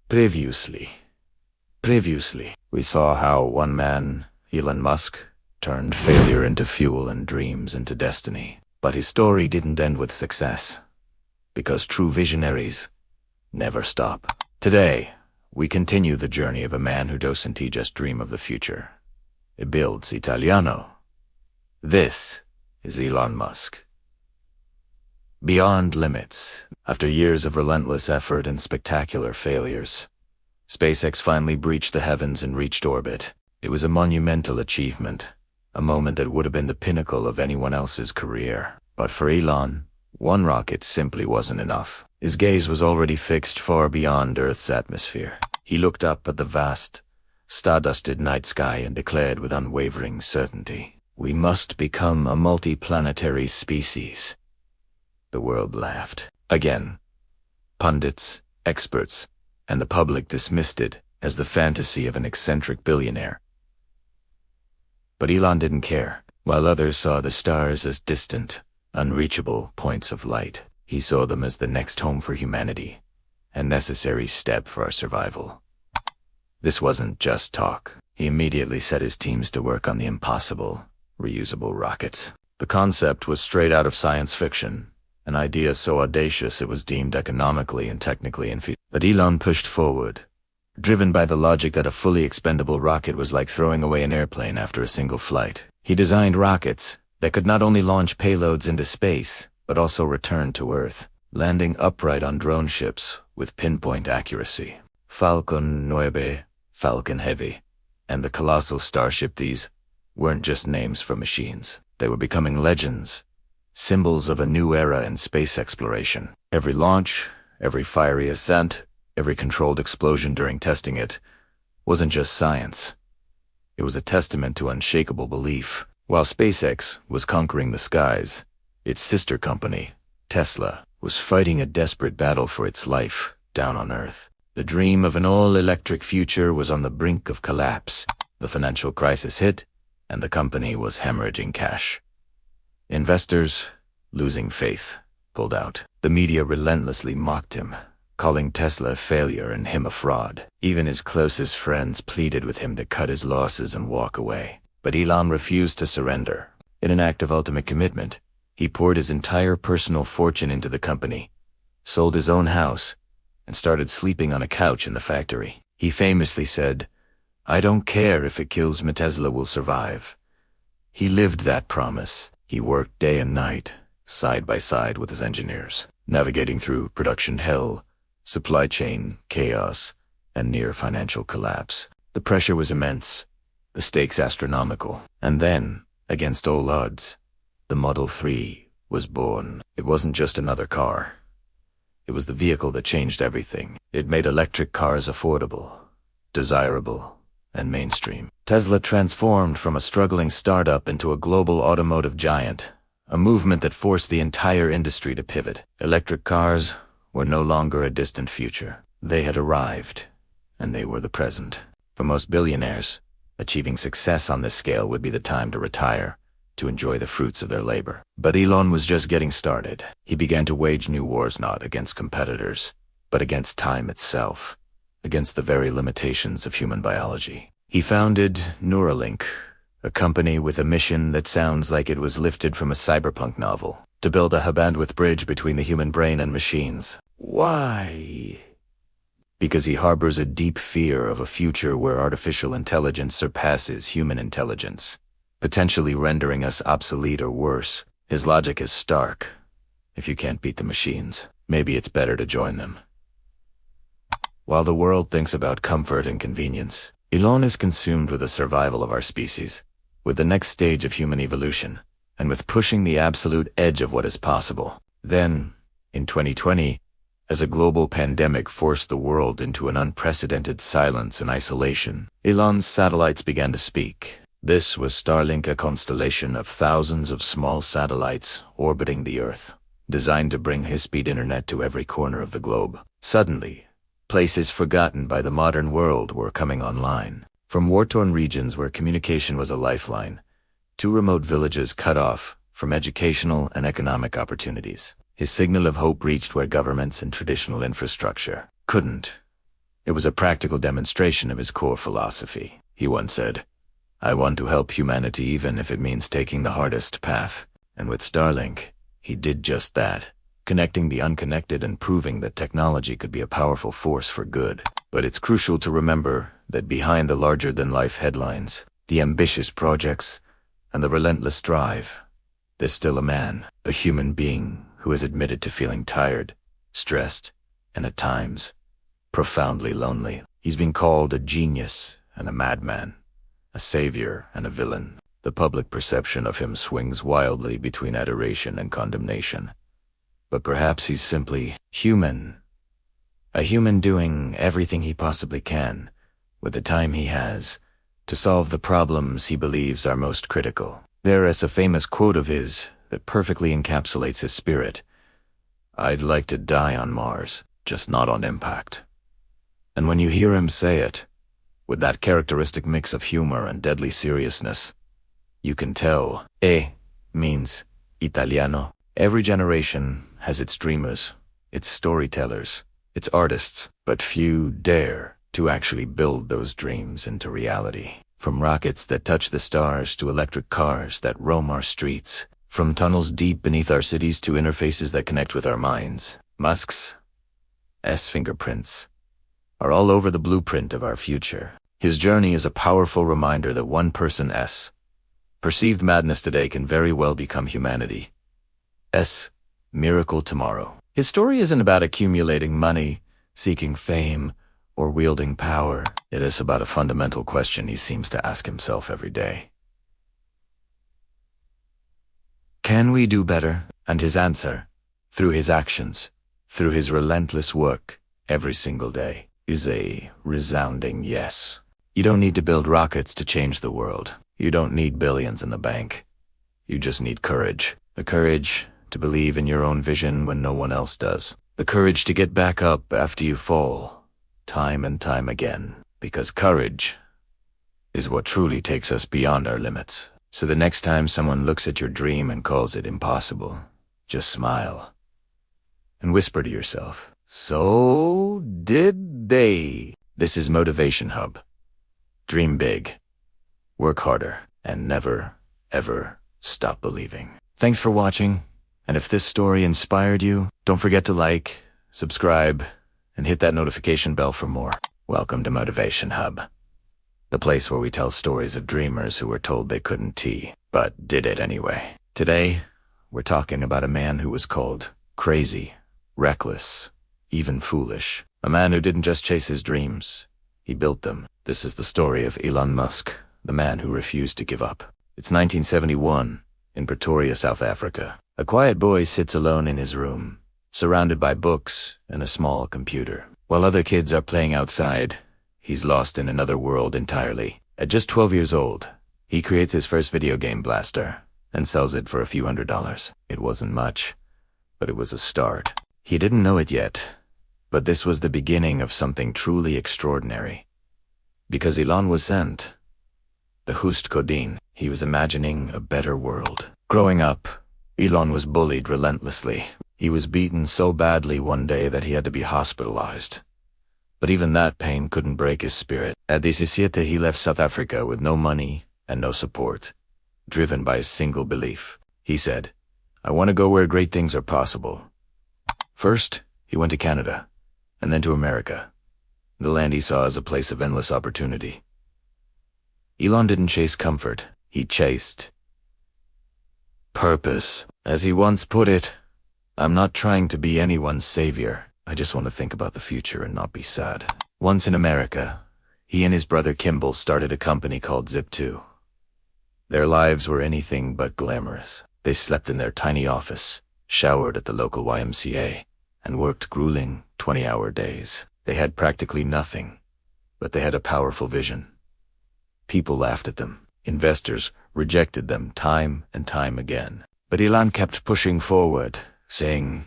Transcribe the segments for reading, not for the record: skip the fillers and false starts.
Previously, we saw how one man, Elon Musk, turned failure into fuel and dreams into destiny. But his story didn't end with success, because true visionaries never stop. Today, we continue the journey of a man who doesn't just dream of the future. He builds Italiano. This is Elon Musk. Beyond limits, after years of relentless effort and spectacular failures, SpaceX finally breached the heavens and reached orbit. It was a monumental achievement, a moment that would have been the pinnacle of anyone else's career. But for Elon, one rocket simply wasn't enough. His gaze was already fixed far beyond Earth's atmosphere. He looked up at the vast, stardusted night sky and declared with unwavering certainty, "We must become a multi-planetary species." The world laughed. Again, pundits, experts, and the public dismissed it as the fantasy of an eccentric billionaire. But Elon didn't care. While others saw the stars as distant, unreachable points of light, he saw them as the next home for humanity, a necessary step for our survival. This wasn't just talk. He immediately set his teams to work on the impossible, reusable rockets. The concept was straight out of science fiction, an idea so audacious it was deemed economically and technically infeasible. But Elon pushed forward, driven by the logic that a fully expendable rocket was like throwing away an airplane after a single flight. He designed rockets that could not only launch payloads into space, but also return to Earth, landing upright on drone ships with pinpoint accuracy. Falcon 9, Falcon Heavy, and the colossal starship, these weren't just names for machines. They were becoming legends, symbols of a new era in space exploration. Every launch, every fiery ascent, every controlled explosion during testing it wasn't just science. It was a testament to unshakable belief. While SpaceX was conquering the skies, its sister company, Tesla, was fighting a desperate battle for its life down on Earth. The dream of an all-electric future was on the brink of collapse. The financial crisis hit, and the company was hemorrhaging cash. Investors, losing faith, pulled out. The media relentlessly mocked him, calling Tesla a failure and him a fraud. Even his closest friends pleaded with him to cut his losses and walk away. But Elon refused to surrender. In an act of ultimate commitment, he poured his entire personal fortune into the company, sold his own house, and started sleeping on a couch in the factory. He famously said, "I don't care if it kills me, Tesla will survive." He lived that promise. He worked day and night, side by side with his engineers, navigating through production hell, supply chain chaos, and near financial collapse. The pressure was immense, the stakes astronomical. And then, against all odds, the Model 3 was born. It wasn't just another car. It was the vehicle that changed everything. It made electric cars affordable, desirable, and mainstream. Tesla transformed from a struggling startup into a global automotive giant, a movement that forced the entire industry to pivot. Electric cars were no longer a distant future. They had arrived, and they were the present. For most billionaires, achieving success on this scale would be the time to retire, to enjoy the fruits of their labor. But Elon was just getting started. He began to wage new wars not against competitors, but against time itself, against the very limitations of human biology. He founded Neuralink, a company with a mission that sounds like it was lifted from a cyberpunk novel, to build a high-bandwidth bridge between the human brain and machines. Why? Because he harbors a deep fear of a future where artificial intelligence surpasses human intelligence, potentially rendering us obsolete or worse. His logic is stark. If you can't beat the machines, maybe it's better to join them. While the world thinks about comfort and convenience, Elon is consumed with the survival of our species, with the next stage of human evolution, and with pushing the absolute edge of what is possible. Then, in 2020, as a global pandemic forced the world into an unprecedented silence and isolation, Elon's satellites began to speak. This was Starlink, a constellation of thousands of small satellites orbiting the Earth, designed to bring high-speed internet to every corner of the globe. Suddenly, places forgotten by the modern world were coming online. From war-torn regions where communication was a lifeline, to remote villages cut off from educational and economic opportunities. His signal of hope reached where governments and traditional infrastructure couldn't. It was a practical demonstration of his core philosophy. He once said, "I want to help humanity even if it means taking the hardest path." And with Starlink, he did just that, connecting the unconnected and proving that technology could be a powerful force for good. But it's crucial to remember that behind the larger-than-life headlines, the ambitious projects, and the relentless drive, there's still a man, a human being who has admitted to feeling tired, stressed, and at times, profoundly lonely. He's been called a genius and a madman, a savior and a villain. The public perception of him swings wildly between adoration and condemnation. But perhaps he's simply human. A human doing everything he possibly can, with the time he has, to solve the problems he believes are most critical. There is a famous quote of his that perfectly encapsulates his spirit. "I'd like to die on Mars, just not on impact." And when you hear him say it, with that characteristic mix of humor and deadly seriousness, you can tell. Means Italiano. Every generation has its dreamers, its storytellers, its artists, but few dare to actually build those dreams into reality. From rockets that touch the stars to electric cars that roam our streets, from tunnels deep beneath our cities to interfaces that connect with our minds, Musk's fingerprints are all over the blueprint of our future. His journey is a powerful reminder that one person's perceived madness today can very well become humanity's miracle tomorrow. His story isn't about accumulating money, seeking fame, or wielding power. It is about a fundamental question he seems to ask himself every day. Can we do better? And his answer, through his actions, through his relentless work, every single day, is a resounding yes. You don't need to build rockets to change the world. You don't need billions in the bank. You just need courage. The courage to believe in your own vision when no one else does. The courage to get back up after you fall, time and time again. Because courage is what truly takes us beyond our limits. So the next time someone looks at your dream and calls it impossible, just smile and whisper to yourself, "So did they." This is Motivation Hub. Dream big, work harder, and never, ever stop believing. Thanks for watching, and if this story inspired you, don't forget to like, subscribe, and hit that notification bell for more. Welcome to Motivation Hub, the place where we tell stories of dreamers who were told they couldn't but did it anyway. Today, we're talking about a man who was called crazy, reckless, even foolish. A man who didn't just chase his dreams, he built them. This is the story of Elon Musk, the man who refused to give up. It's 1971, in Pretoria, South Africa. A quiet boy sits alone in his room, surrounded by books and a small computer. While other kids are playing outside, he's lost in another world entirely. At just 12 years old, he creates his first video game blaster and sells it for a few $100s. It wasn't much, but it was a start. He didn't know it yet, but this was the beginning of something truly extraordinary. Because Elon was sent the Host Codeine. He was imagining a better world. Growing up, Elon was bullied relentlessly. He was beaten so badly one day that he had to be hospitalized. But even that pain couldn't break his spirit. At 17, he left South Africa with no money and no support, driven by a single belief. He said, "I want to go where great things are possible." First, he went to Canada, and then to America, the land he saw as a place of endless opportunity. Elon didn't chase comfort, he chased purpose. As he once put it, "I'm not trying to be anyone's savior. I just want to think about the future and not be sad." Once in America, he and his brother Kimball started a company called Zip2. Their lives were anything but glamorous. They slept in their tiny office, showered at the local YMCA, and worked grueling 20-hour days. They had practically nothing, but they had a powerful vision. People laughed at them. Investors rejected them time and time again. But Elon kept pushing forward, saying,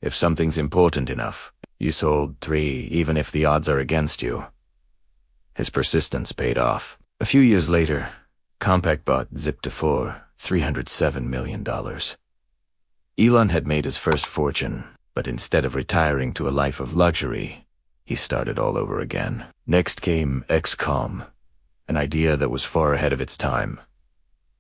"If something's important enough, you sold 3 even if the odds are against you." His persistence paid off. A few years later, Compaq bought Zip2 for $307 million. Elon had made his first fortune, but instead of retiring to a life of luxury, he started all over again. Next came XCOM, an idea that was far ahead of its time.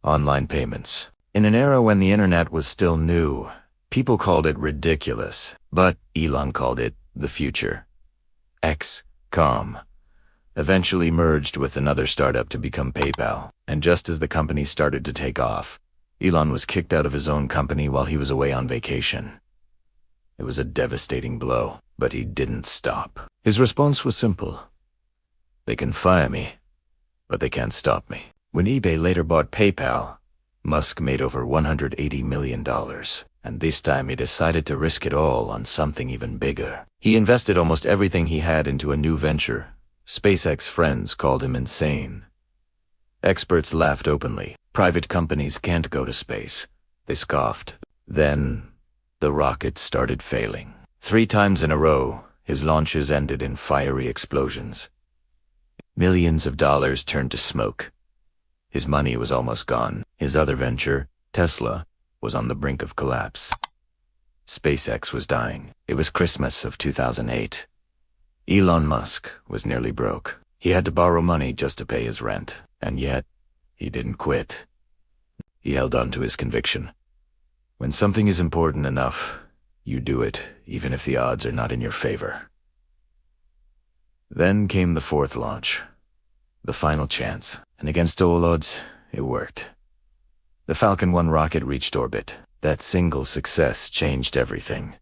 Online payments. In an era when the internet was still new, people called it ridiculous, but Elon called it the future. XCOM eventually merged with another startup to become PayPal, and just as the company started to take off, Elon was kicked out of his own company while he was away on vacation. It was a devastating blow, but he didn't stop. His response was simple. They can fire me, but they can't stop me. When eBay later bought PayPal, Musk made over $180 million, and this time he decided to risk it all on something even bigger. He invested almost everything he had into a new venture. SpaceX friends called him insane. Experts laughed openly. Private companies can't go to space. They scoffed. Then, the rocket started failing. 3 times in a row, his launches ended in fiery explosions. Millions of dollars turned to smoke. His money was almost gone. His other venture, Tesla, was on the brink of collapse. SpaceX was dying. It was Christmas of 2008. Elon Musk was nearly broke. He had to borrow money just to pay his rent, and yet, he didn't quit. He held on to his conviction. When something is important enough, you do it, even if the odds are not in your favor. Then came the 4th launch, the final chance, and against all odds, it worked. The Falcon 1 rocket reached orbit. That single success changed everything.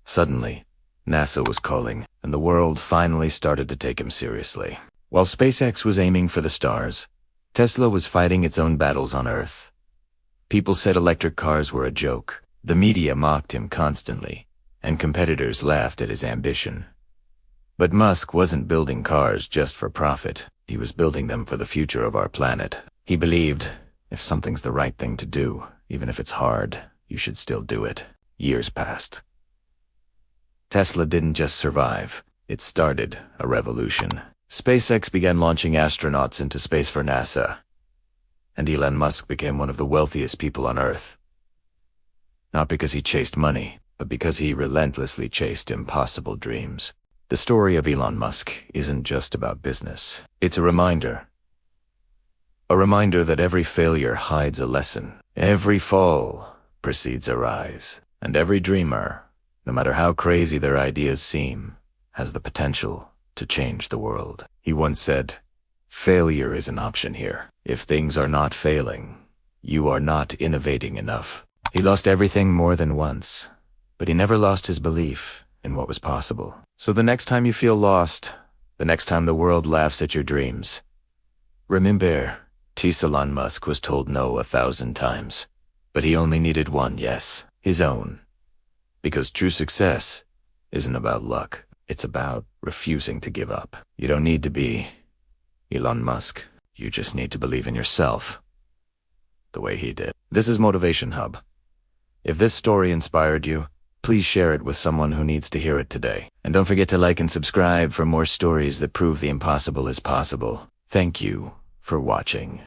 Suddenly, NASA was calling, and the world finally started to take him seriously. While SpaceX was aiming for the stars, Tesla was fighting its own battles on Earth. People said electric cars were a joke. The media mocked him constantly, and competitors laughed at his ambition. But Musk wasn't building cars just for profit. He was building them for the future of our planet. He believed, if something's the right thing to do, even if it's hard, you should still do it. Years passed. Tesla didn't just survive, it started a revolution. SpaceX began launching astronauts into space for NASA, and Elon Musk became one of the wealthiest people on Earth. Not because he chased money, but because he relentlessly chased impossible dreams. The story of Elon Musk isn't just about business. It's a reminder. A reminder that every failure hides a lesson. Every fall precedes a rise. And every dreamer, no matter how crazy their ideas seem, has the potential to change the world. He once said, "Failure is an option here. If things are not failing, you are not innovating enough." He lost everything more than once, but he never lost his belief in what was possible. So the next time you feel lost, the next time the world laughs at your dreams, remember, Elon Musk was told no 1,000 times, but he only needed one yes, his own. Because true success isn't about luck. It's about refusing to give up. You don't need to be Elon Musk. You just need to believe in yourself the way he did. This is Motivation Hub. If this story inspired you, please share it with someone who needs to hear it today. And don't forget to like and subscribe for more stories that prove the impossible is possible. Thank you for watching.